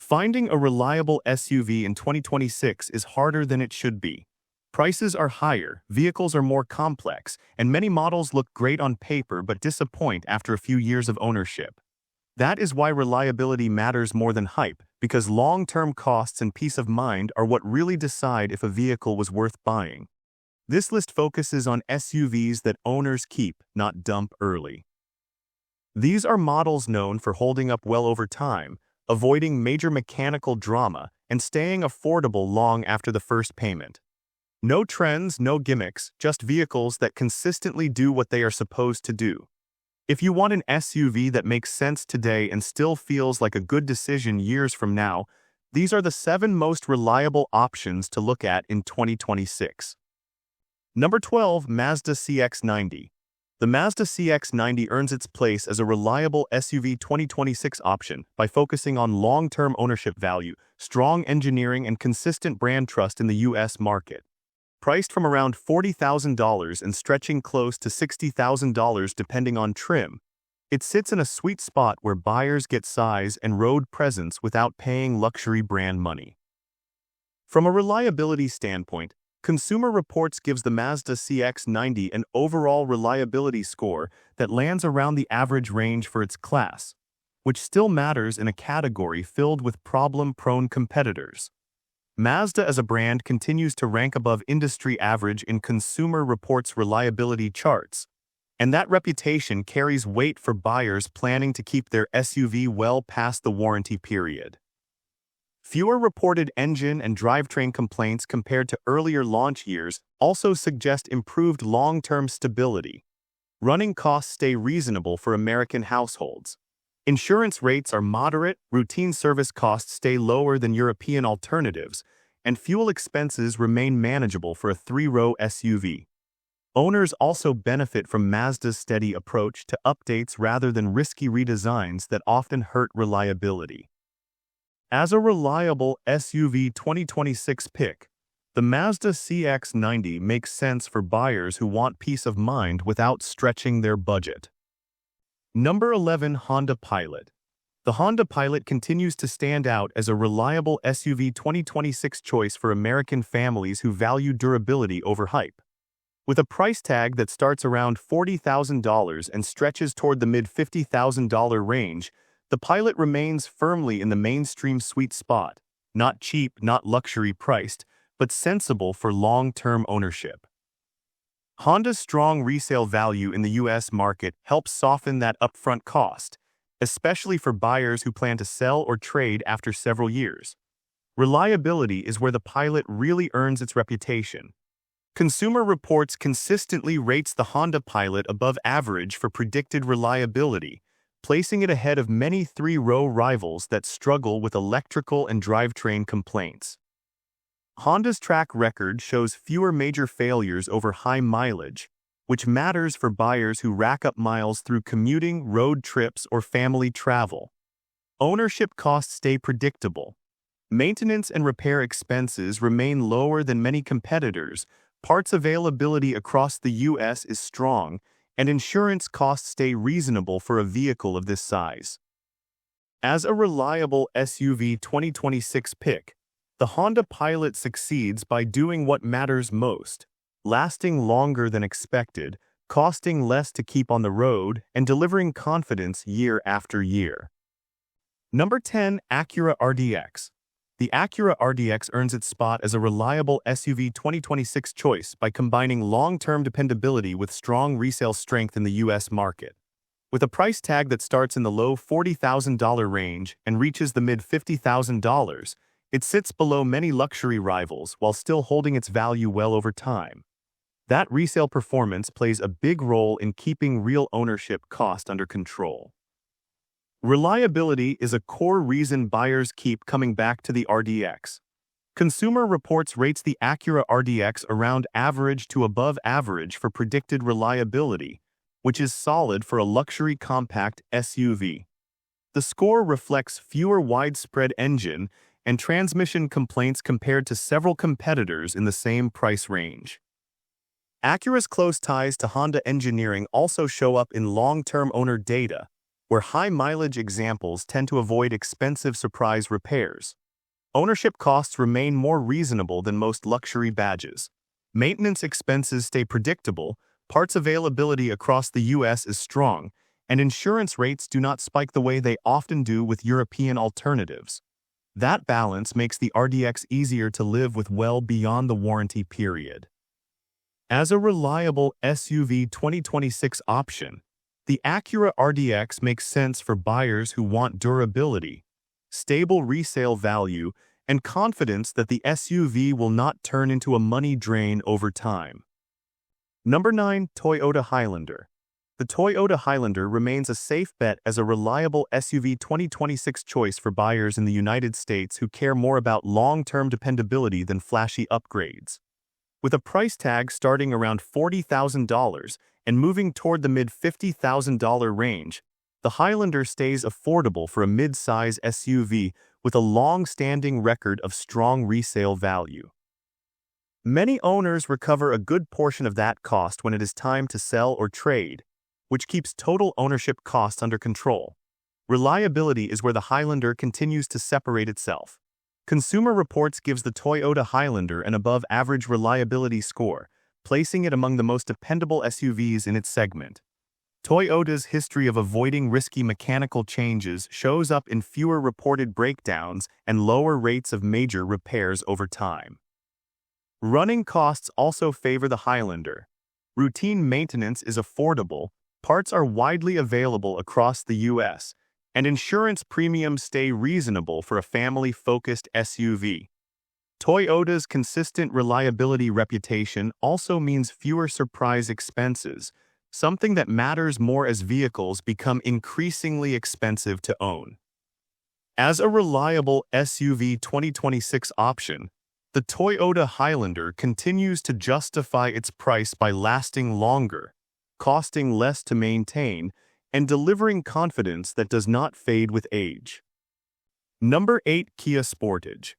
Finding a reliable SUV in 2026 is harder than it should be. Prices are higher, vehicles are more complex, and many models look great on paper but disappoint after a few years of ownership. That is why reliability matters more than hype, because long-term costs and peace of mind are what really decide if a vehicle was worth buying. This list focuses on SUVs that owners keep, not dump early. These are models known for holding up well over time, avoiding major mechanical drama, and staying affordable long after the first payment. No trends, no gimmicks, just vehicles that consistently do what they are supposed to do. If you want an SUV that makes sense today and still feels like a good decision years from now, these are the 7 most reliable options to look at in 2026. Number 12. Mazda CX-90. The Mazda CX-90 earns its place as a reliable SUV 2026 option by focusing on long-term ownership value, strong engineering, and consistent brand trust in the U.S. market. Priced from around $40,000 and stretching close to $60,000 depending on trim, it sits in a sweet spot where buyers get size and road presence without paying luxury brand money. From a reliability standpoint, Consumer Reports gives the Mazda CX-90 an overall reliability score that lands around the average range for its class, which still matters in a category filled with problem-prone competitors. Mazda as a brand continues to rank above industry average in Consumer Reports' reliability charts, and that reputation carries weight for buyers planning to keep their SUV well past the warranty period. Fewer reported engine and drivetrain complaints compared to earlier launch years also suggest improved long-term stability. Running costs stay reasonable for American households. Insurance rates are moderate, routine service costs stay lower than European alternatives, and fuel expenses remain manageable for a 3-row SUV. Owners also benefit from Mazda's steady approach to updates rather than risky redesigns that often hurt reliability. As a reliable SUV 2026 pick, the Mazda CX-90 makes sense for buyers who want peace of mind without stretching their budget. Number 11. Honda Pilot. The Honda Pilot continues to stand out as a reliable SUV 2026 choice for American families who value durability over hype. With a price tag that starts around $40,000 and stretches toward the mid-$50,000 range, the Pilot remains firmly in the mainstream sweet spot, not cheap, not luxury priced, but sensible for long-term ownership. Honda's strong resale value in the U.S. market helps soften that upfront cost, especially for buyers who plan to sell or trade after several years. Reliability is where the Pilot really earns its reputation. Consumer Reports consistently rates the Honda Pilot above average for predicted reliability, placing it ahead of many 3-row rivals that struggle with electrical and drivetrain complaints. Honda's track record shows fewer major failures over high mileage, which matters for buyers who rack up miles through commuting, road trips, or family travel. Ownership costs stay predictable. Maintenance and repair expenses remain lower than many competitors, parts availability across the U.S. is strong, and insurance costs stay reasonable for a vehicle of this size. As a reliable SUV 2026 pick, the Honda Pilot succeeds by doing what matters most, lasting longer than expected, costing less to keep on the road, and delivering confidence year after year. Number 10. Acura RDX. The Acura RDX earns its spot as a reliable SUV 2026 choice by combining long-term dependability with strong resale strength in the U.S. market. With a price tag that starts in the low $40,000 range and reaches the mid-$50,000, it sits below many luxury rivals while still holding its value well over time. That resale performance plays a big role in keeping real ownership cost under control. Reliability is a core reason buyers keep coming back to the RDX. Consumer Reports rates the Acura RDX around average to above average for predicted reliability, which is solid for a luxury compact SUV. The score reflects fewer widespread engine and transmission complaints compared to several competitors in the same price range. Acura's close ties to Honda engineering also show up in long-term owner data. where high-mileage examples tend to avoid expensive surprise repairs. Ownership costs remain more reasonable than most luxury badges. Maintenance expenses stay predictable, parts availability across the US is strong, and insurance rates do not spike the way they often do with European alternatives. That balance makes the RDX easier to live with well beyond the warranty period. As a reliable SUV 2026 option, the Acura RDX makes sense for buyers who want durability, stable resale value, and confidence that the SUV will not turn into a money drain over time. Number 9. Toyota Highlander. The Toyota Highlander remains a safe bet as a reliable SUV 2026 choice for buyers in the United States who care more about long-term dependability than flashy upgrades. With a price tag starting around $40,000 and moving toward the mid-$50,000 range, the Highlander stays affordable for a mid-size SUV with a long-standing record of strong resale value. Many owners recover a good portion of that cost when it is time to sell or trade, which keeps total ownership costs under control. Reliability is where the Highlander continues to separate itself. Consumer Reports gives the Toyota Highlander an above-average reliability score, placing it among the most dependable SUVs in its segment. Toyota's history of avoiding risky mechanical changes shows up in fewer reported breakdowns and lower rates of major repairs over time. Running costs also favor the Highlander. Routine maintenance is affordable, parts are widely available across the US, and insurance premiums stay reasonable for a family-focused SUV. Toyota's consistent reliability reputation also means fewer surprise expenses, something that matters more as vehicles become increasingly expensive to own. As a reliable SUV 2026 option, the Toyota Highlander continues to justify its price by lasting longer, costing less to maintain, and delivering confidence that does not fade with age. Number 8. Kia Sportage.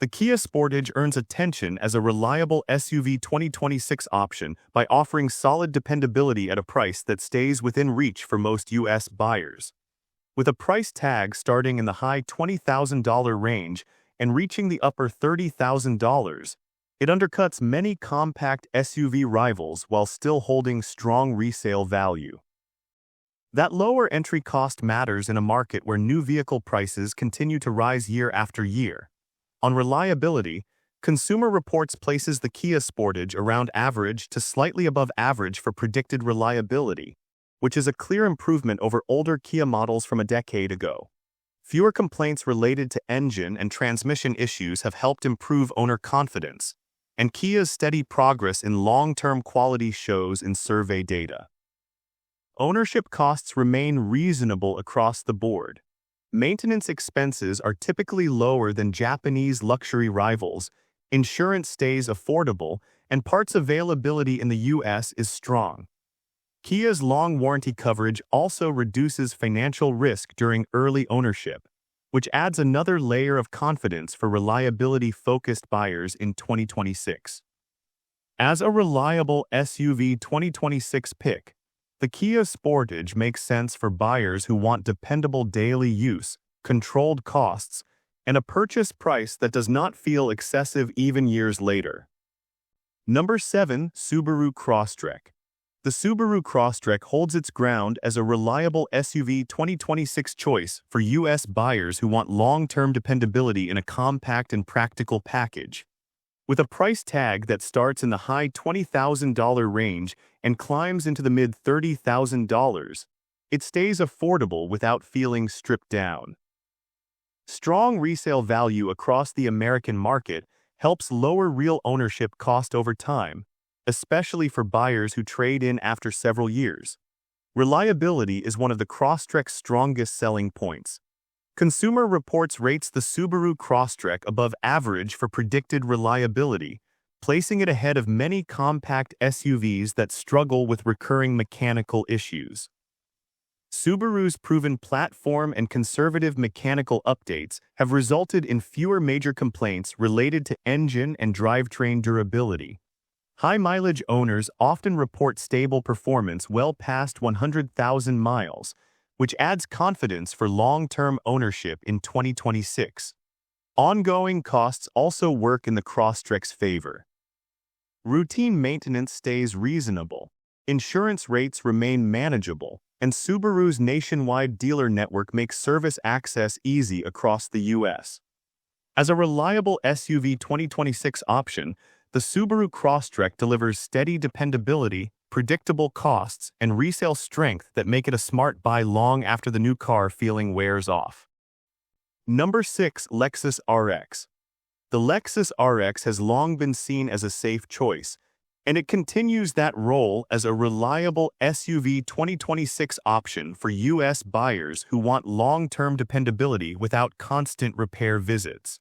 The Kia Sportage earns attention as a reliable SUV 2026 option by offering solid dependability at a price that stays within reach for most US buyers. With a price tag starting in the high $20,000 range and reaching the upper $30,000, it undercuts many compact SUV rivals while still holding strong resale value. That lower entry cost matters in a market where new vehicle prices continue to rise year after year. On reliability, Consumer Reports places the Kia Sportage around average to slightly above average for predicted reliability, which is a clear improvement over older Kia models from a decade ago. Fewer complaints related to engine and transmission issues have helped improve owner confidence, and Kia's steady progress in long-term quality shows in survey data. Ownership costs remain reasonable across the board. Maintenance expenses are typically lower than Japanese luxury rivals, insurance stays affordable, and parts availability in the US is strong. Kia's long warranty coverage also reduces financial risk during early ownership, which adds another layer of confidence for reliability-focused buyers in 2026. As a reliable SUV 2026 pick, the Kia Sportage makes sense for buyers who want dependable daily use, controlled costs, and a purchase price that does not feel excessive even years later. Number 7. Subaru Crosstrek. The Subaru Crosstrek holds its ground as a reliable SUV 2026 choice for US buyers who want long-term dependability in a compact and practical package. With a price tag that starts in the high $20,000 range and climbs into the mid-$30,000, it stays affordable without feeling stripped down. Strong resale value across the American market helps lower real ownership cost over time, especially for buyers who trade in after several years. Reliability is one of the Crosstrek's strongest selling points. Consumer Reports rates the Subaru Crosstrek above average for predicted reliability, placing it ahead of many compact SUVs that struggle with recurring mechanical issues. Subaru's proven platform and conservative mechanical updates have resulted in fewer major complaints related to engine and drivetrain durability. High-mileage owners often report stable performance well past 100,000 miles, which adds confidence for long-term ownership in 2026. Ongoing costs also work in the Crosstrek's favor. Routine maintenance stays reasonable, insurance rates remain manageable, and Subaru's nationwide dealer network makes service access easy across the U.S. As a reliable SUV 2026 option, the Subaru Crosstrek delivers steady dependability, predictable costs, and resale strength that make it a smart buy long after the new car feeling wears off. Number 6. Lexus RX. The Lexus RX has long been seen as a safe choice, and it continues that role as a reliable SUV 2026 option for U.S. buyers who want long-term dependability without constant repair visits.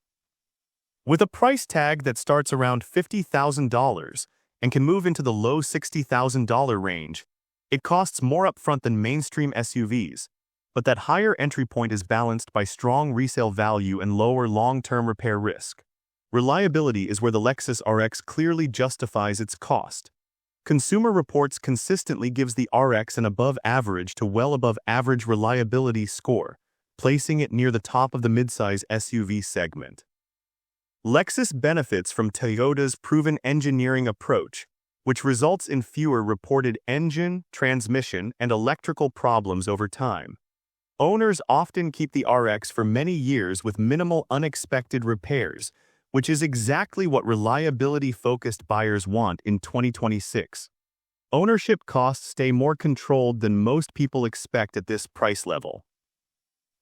With a price tag that starts around $50,000 and can move into the low $60,000 range, it costs more upfront than mainstream SUVs, but that higher entry point is balanced by strong resale value and lower long-term repair risk. Reliability is where the Lexus RX clearly justifies its cost. Consumer Reports consistently gives the RX an above-average to well-above-average reliability score, placing it near the top of the midsize SUV segment. Lexus benefits from Toyota's proven engineering approach, which results in fewer reported engine, transmission, and electrical problems over time. Owners often keep the RX for many years with minimal unexpected repairs, which is exactly what reliability-focused buyers want in 2026. Ownership costs stay more controlled than most people expect at this price level.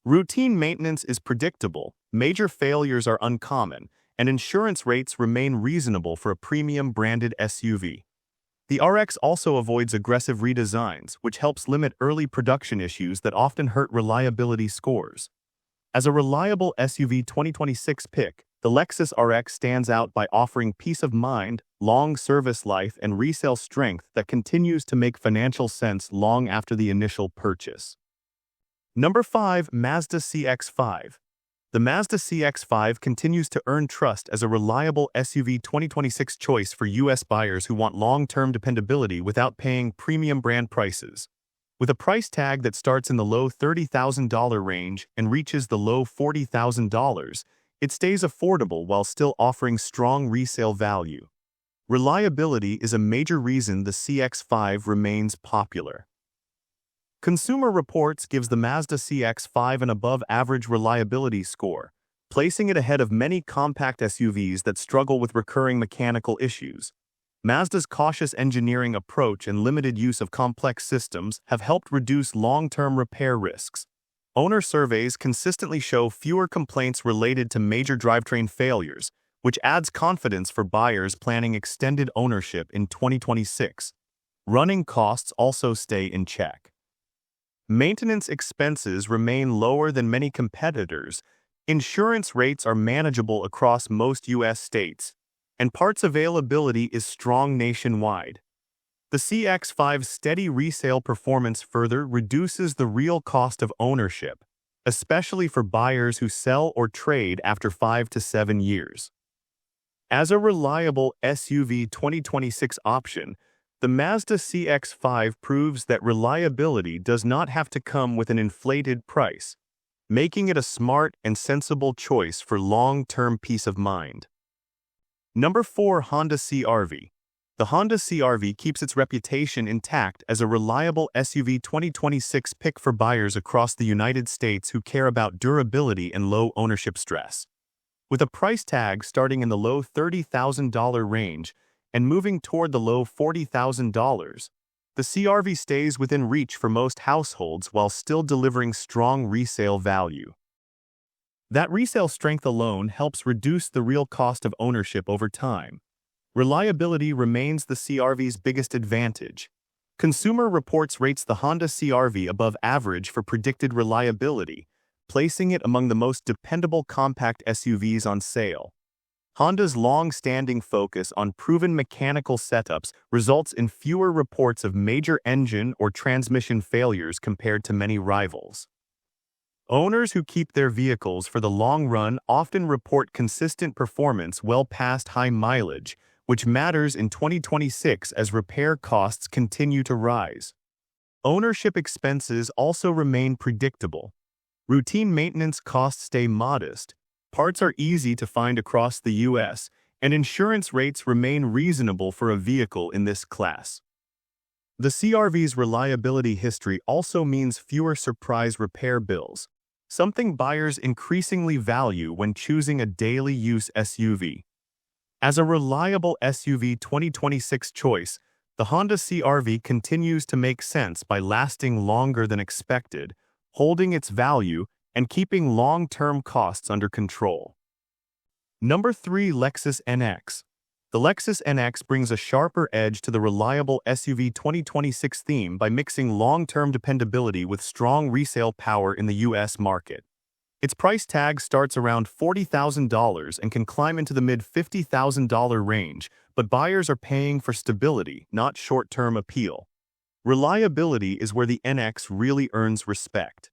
Routine maintenance is predictable, major failures are uncommon, and insurance rates remain reasonable for a premium branded SUV. The RX also avoids aggressive redesigns, which helps limit early production issues that often hurt reliability scores. As a reliable SUV 2026 pick, the Lexus RX stands out by offering peace of mind, long service life, and resale strength that continues to make financial sense long after the initial purchase. Number 5. Mazda CX-5. The Mazda CX-5 continues to earn trust as a reliable SUV 2026 choice for U.S. buyers who want long-term dependability without paying premium brand prices. With a price tag that starts in the low $30,000 range and reaches the low $40,000, it stays affordable while still offering strong resale value. Reliability is a major reason the CX-5 remains popular. Consumer Reports gives the Mazda CX-5 an above-average reliability score, placing it ahead of many compact SUVs that struggle with recurring mechanical issues. Mazda's cautious engineering approach and limited use of complex systems have helped reduce long-term repair risks. Owner surveys consistently show fewer complaints related to major drivetrain failures, which adds confidence for buyers planning extended ownership in 2026. Running costs also stay in check. Maintenance expenses remain lower than many competitors, insurance rates are manageable across most U.S. states, and parts availability is strong nationwide. The CX-5's steady resale performance further reduces the real cost of ownership, especially for buyers who sell or trade after 5 to 7 years. As a reliable SUV 2026 option, the Mazda CX-5 proves that reliability does not have to come with an inflated price, making it a smart and sensible choice for long-term peace of mind. Number 4. Honda CR-V. The Honda CR-V keeps its reputation intact as a reliable SUV 2026 pick for buyers across the United States who care about durability and low ownership stress. With a price tag starting in the low $30,000 range and moving toward the low $40,000, the CR-V stays within reach for most households while still delivering strong resale value. That resale strength alone helps reduce the real cost of ownership over time. Reliability remains the CR-V's biggest advantage. Consumer Reports rates the Honda CR-V above average for predicted reliability, placing it among the most dependable compact SUVs on sale. Honda's long-standing focus on proven mechanical setups results in fewer reports of major engine or transmission failures compared to many rivals. Owners who keep their vehicles for the long run often report consistent performance well past high mileage, which matters in 2026 as repair costs continue to rise. Ownership expenses also remain predictable. Routine maintenance costs stay modest, parts are easy to find across the US, and insurance rates remain reasonable for a vehicle in this class. The CR-V's reliability history also means fewer surprise repair bills, something buyers increasingly value when choosing a daily use SUV. As a reliable SUV 2026 choice, the Honda CR-V continues to make sense by lasting longer than expected, holding its value, and keeping long-term costs under control. Number 3. Lexus NX. The Lexus NX brings a sharper edge to the reliable SUV 2026 theme by mixing long-term dependability with strong resale power in the US market. Its price tag starts around $40,000 and can climb into the mid-$50,000 range, but buyers are paying for stability, not short-term appeal. Reliability is where the NX really earns respect.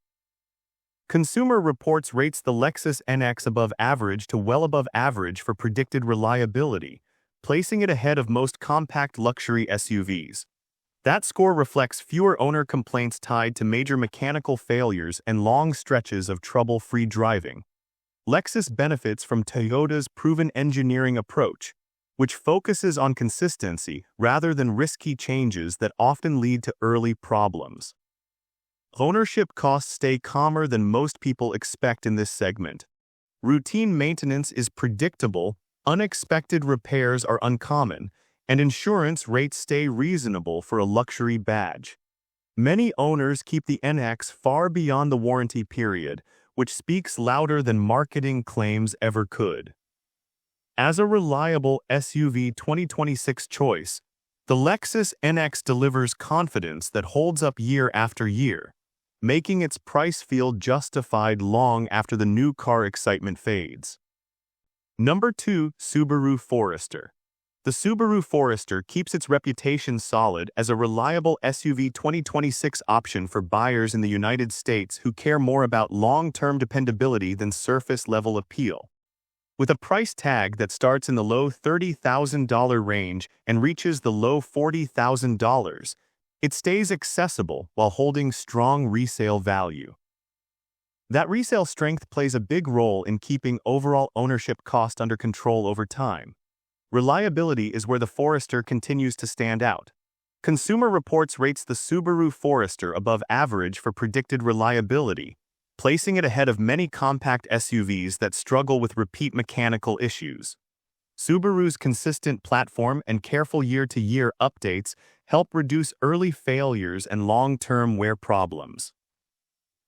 Consumer Reports rates the Lexus NX above average to well above average for predicted reliability, placing it ahead of most compact luxury SUVs. That score reflects fewer owner complaints tied to major mechanical failures and long stretches of trouble-free driving. Lexus benefits from Toyota's proven engineering approach, which focuses on consistency rather than risky changes that often lead to early problems. Ownership costs stay calmer than most people expect in this segment. Routine maintenance is predictable, unexpected repairs are uncommon, and insurance rates stay reasonable for a luxury badge. Many owners keep the NX far beyond the warranty period, which speaks louder than marketing claims ever could. As a reliable SUV 2026 choice, the Lexus NX delivers confidence that holds up year after year, making its price feel justified long after the new car excitement fades. Number 2. Subaru Forester. The Subaru Forester keeps its reputation solid as a reliable SUV 2026 option for buyers in the United States who care more about long-term dependability than surface-level appeal. With a price tag that starts in the low $30,000 range and reaches the low $40,000, it stays accessible while holding strong resale value. That resale strength plays a big role in keeping overall ownership cost under control over time. Reliability is where the Forester continues to stand out. Consumer Reports rates the Subaru Forester above average for predicted reliability, placing it ahead of many compact SUVs that struggle with repeat mechanical issues. Subaru's consistent platform and careful year-to-year updates help reduce early failures and long-term wear problems.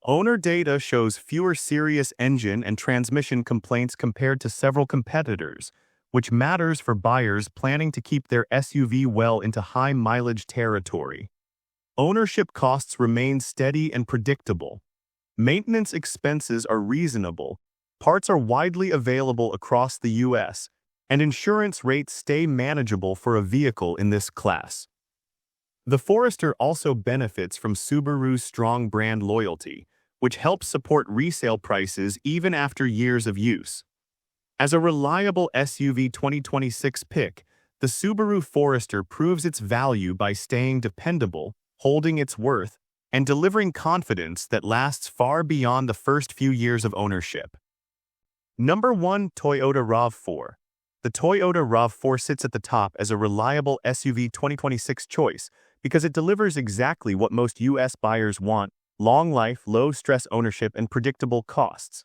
Owner data shows fewer serious engine and transmission complaints compared to several competitors, which matters for buyers planning to keep their SUV well into high-mileage territory. Ownership costs remain steady and predictable. Maintenance expenses are reasonable, parts are widely available across the US, and insurance rates stay manageable for a vehicle in this class. The Forester also benefits from Subaru's strong brand loyalty, which helps support resale prices even after years of use. As a reliable SUV 2026 pick, the Subaru Forester proves its value by staying dependable, holding its worth, and delivering confidence that lasts far beyond the first few years of ownership. Number 1. Toyota RAV4. The Toyota RAV4 sits at the top as a reliable SUV 2026 choice because it delivers exactly what most US buyers want: long life, low-stress ownership, and predictable costs.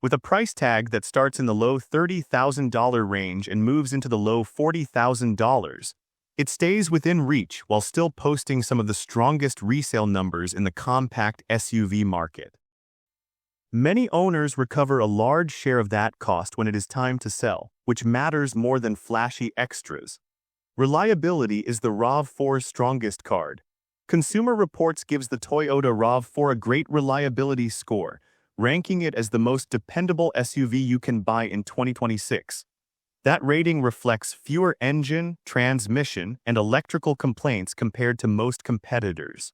With a price tag that starts in the low $30,000 range and moves into the low $40,000, it stays within reach while still posting some of the strongest resale numbers in the compact SUV market. Many owners recover a large share of that cost when it is time to sell, which matters more than flashy extras. Reliability is the RAV4's strongest card. Consumer Reports gives the Toyota RAV4 a great reliability score, ranking it as the most dependable SUV you can buy in 2026. That rating reflects fewer engine, transmission, and electrical complaints compared to most competitors.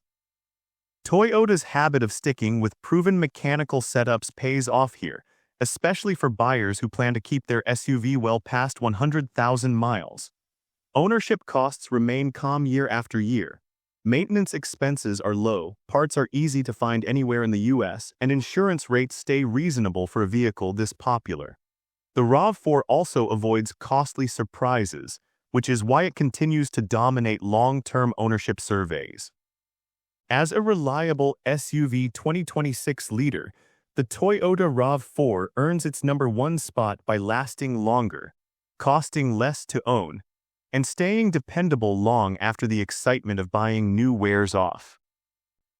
Toyota's habit of sticking with proven mechanical setups pays off here, especially for buyers who plan to keep their SUV well past 100,000 miles. Ownership costs remain calm year after year. Maintenance expenses are low, parts are easy to find anywhere in the US, and insurance rates stay reasonable for a vehicle this popular. The RAV4 also avoids costly surprises, which is why it continues to dominate long-term ownership surveys. As a reliable SUV 2026 leader, the Toyota RAV4 earns its #1 spot by lasting longer, costing less to own, and staying dependable long after the excitement of buying new wears off.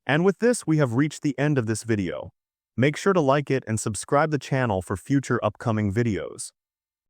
And with this, we have reached the end of this video. Make sure to like it and subscribe the channel for future upcoming videos.